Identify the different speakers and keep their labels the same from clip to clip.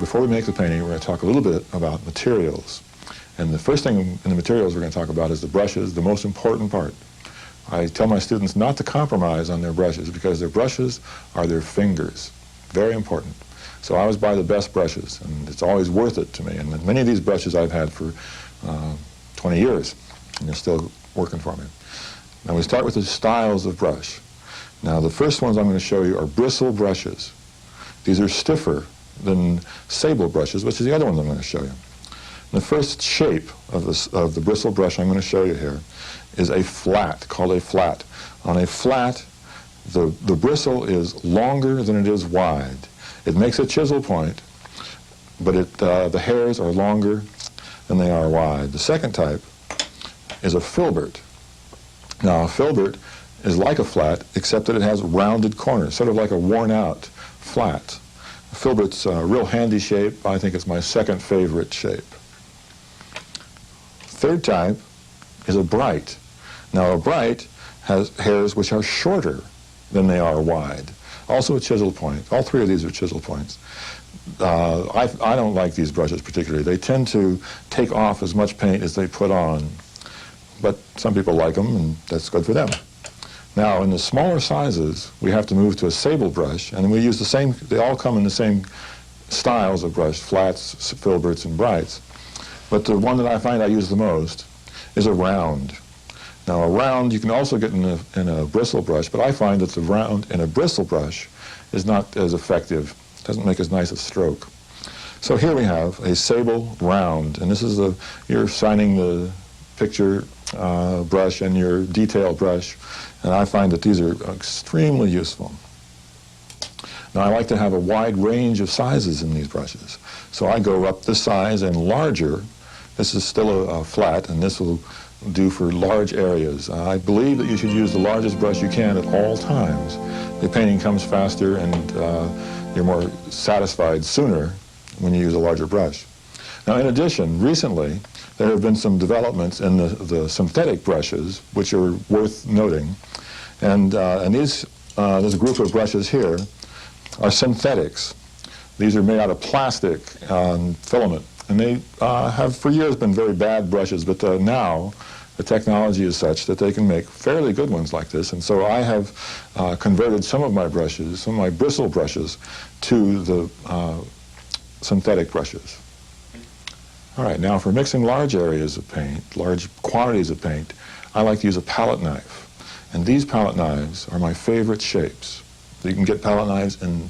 Speaker 1: before we make the painting, we're going to talk a little bit about materials. And the first thing in the materials we're going to talk about is the brushes, the most important part. I tell my students not to compromise on their brushes because their brushes are their fingers. Very important. So I always buy the best brushes, and it's always worth it to me. And many of these brushes I've had for 20 years, and they're still working for me. Now we start with the styles of brush. Now the first ones I'm going to show you are bristle brushes. These are stiffer than sable brushes, which is the other ones I'm going to show you. The first shape of the bristle brush I'm going to show you here is a flat, called a flat. On a flat, the bristle is longer than it is wide. It makes a chisel point, but the hairs are longer than they are wide. The second type is a filbert. Now, a filbert is like a flat, except that it has rounded corners, sort of like a worn-out flat. A filbert's a real handy shape. I think it's my second favorite shape. Third type is a bright. Now, a bright has hairs which are shorter than they are wide. Also a chisel point. All three of these are chisel points. I don't like these brushes particularly. They tend to take off as much paint as they put on. But some people like them, and that's good for them. Now, in the smaller sizes, we have to move to a sable brush, and we use the same, they all come in the same styles of brush, flats, filberts, and brights. But the one that I find I use the most is a round. Now, a round you can also get in a bristle brush, but I find that the round in a bristle brush is not as effective, doesn't make as nice a stroke. So here we have a sable round, and this is you're shining the picture brush and your detail brush, and I find that these are extremely useful. Now, I like to have a wide range of sizes in these brushes, so I go up this size and larger. This is still a flat, and this will do for large areas. I believe that you should use the largest brush you can at all times. The painting comes faster, and you're more satisfied sooner when you use a larger brush. Now, in addition, recently, there have been some developments in the synthetic brushes, which are worth noting. And there's a group of brushes here are synthetics. These are made out of plastic filament. And they have for years been very bad brushes, but now the technology is such that they can make fairly good ones like this. And so I have converted some of my brushes, some of my bristle brushes, to the synthetic brushes. All right, now for mixing large areas of paint, large quantities of paint, I like to use a palette knife. And these palette knives are my favorite shapes. You can get palette knives in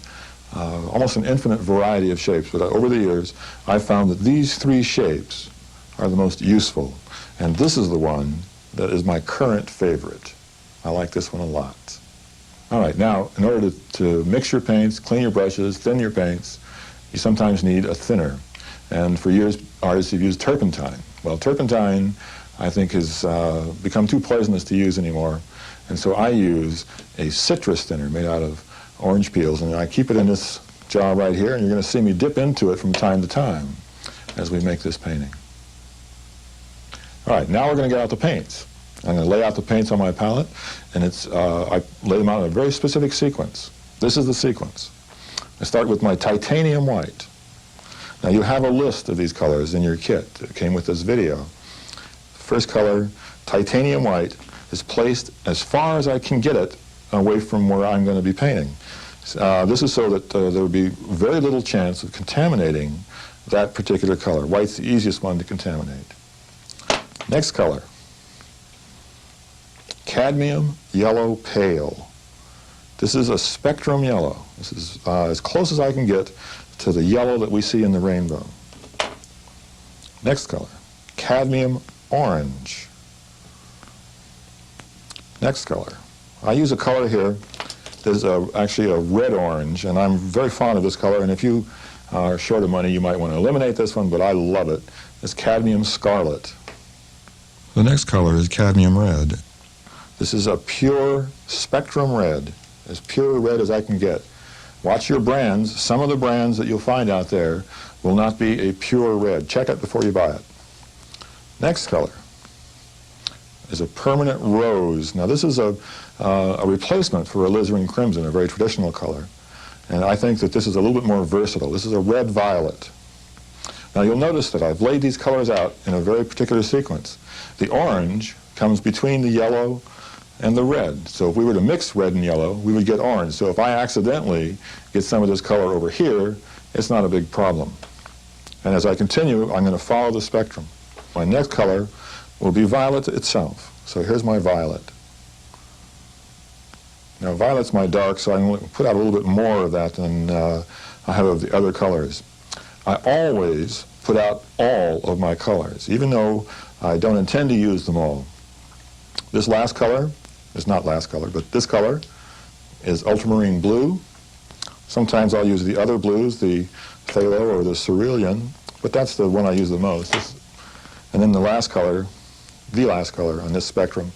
Speaker 1: almost an infinite variety of shapes, but over the years, I've found that these three shapes are the most useful. And this is the one that is my current favorite. I like this one a lot. All right, now, in order to mix your paints, clean your brushes, thin your paints, you sometimes need a thinner. And for years, artists have used turpentine. Well, turpentine, I think, has become too poisonous to use anymore. And so I use a citrus thinner made out of orange peels, and I keep it in this jar right here, and you're going to see me dip into it from time to time as we make this painting. All right, now we're going to get out the paints. I'm going to lay out the paints on my palette, and I lay them out in a very specific sequence. This is the sequence. I start with my titanium white. Now, you have a list of these colors in your kit that came with this video. First color, titanium white, is placed as far as I can get it away from where I'm going to be painting. This is so that there would be very little chance of contaminating that particular color. White's the easiest one to contaminate. Next color, cadmium yellow pale. This is a spectrum yellow. This is as close as I can get to the yellow that we see in the rainbow. Next color, cadmium orange. Next color. I use a color here that's actually a red orange, and I'm very fond of this color, and if you are short of money, you might want to eliminate this one, but I love it. It's cadmium scarlet. The next color is cadmium red. This is a pure spectrum red, as pure red as I can get. Watch your brands. Some of the brands that you'll find out there will not be a pure red. Check it before you buy it. Next color is a permanent rose. Now, this is a replacement for alizarin crimson, a very traditional color. And I think that this is a little bit more versatile. This is a red-violet. Now you'll notice that I've laid these colors out in a very particular sequence. The orange comes between the yellow and the red. So if we were to mix red and yellow, we would get orange. So if I accidentally get some of this color over here, it's not a big problem. And as I continue, I'm going to follow the spectrum. My next color will be violet itself. So here's my violet. Now violet's my dark, so I'm going to put out a little bit more of that than I have of the other colors. I always put out all of my colors, even though I don't intend to use them all. This last color is not last color, but this color is ultramarine blue. Sometimes I'll use the other blues, the phthalo or the cerulean, but that's the one I use the most. And then the last color on this spectrum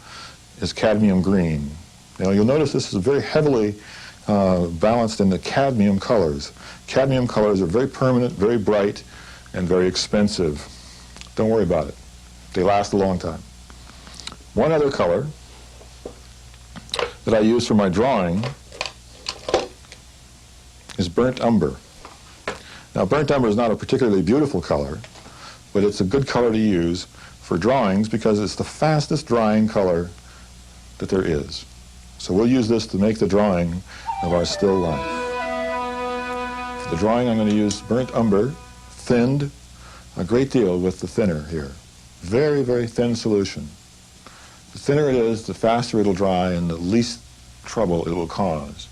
Speaker 1: is cadmium green. Now you'll notice this is very heavily balanced in the cadmium colors. Cadmium colors are very permanent, very bright, and very expensive. Don't worry about it. They last a long time. One other color that I use for my drawing is burnt umber. Now burnt umber is not a particularly beautiful color, but it's a good color to use for drawings because it's the fastest drying color that there is. So we'll use this to make the drawing of our still life. For the drawing, I'm going to use burnt umber, thinned a great deal with the thinner here. Very, very thin solution. The thinner it is, the faster it'll dry and the least trouble it will cause.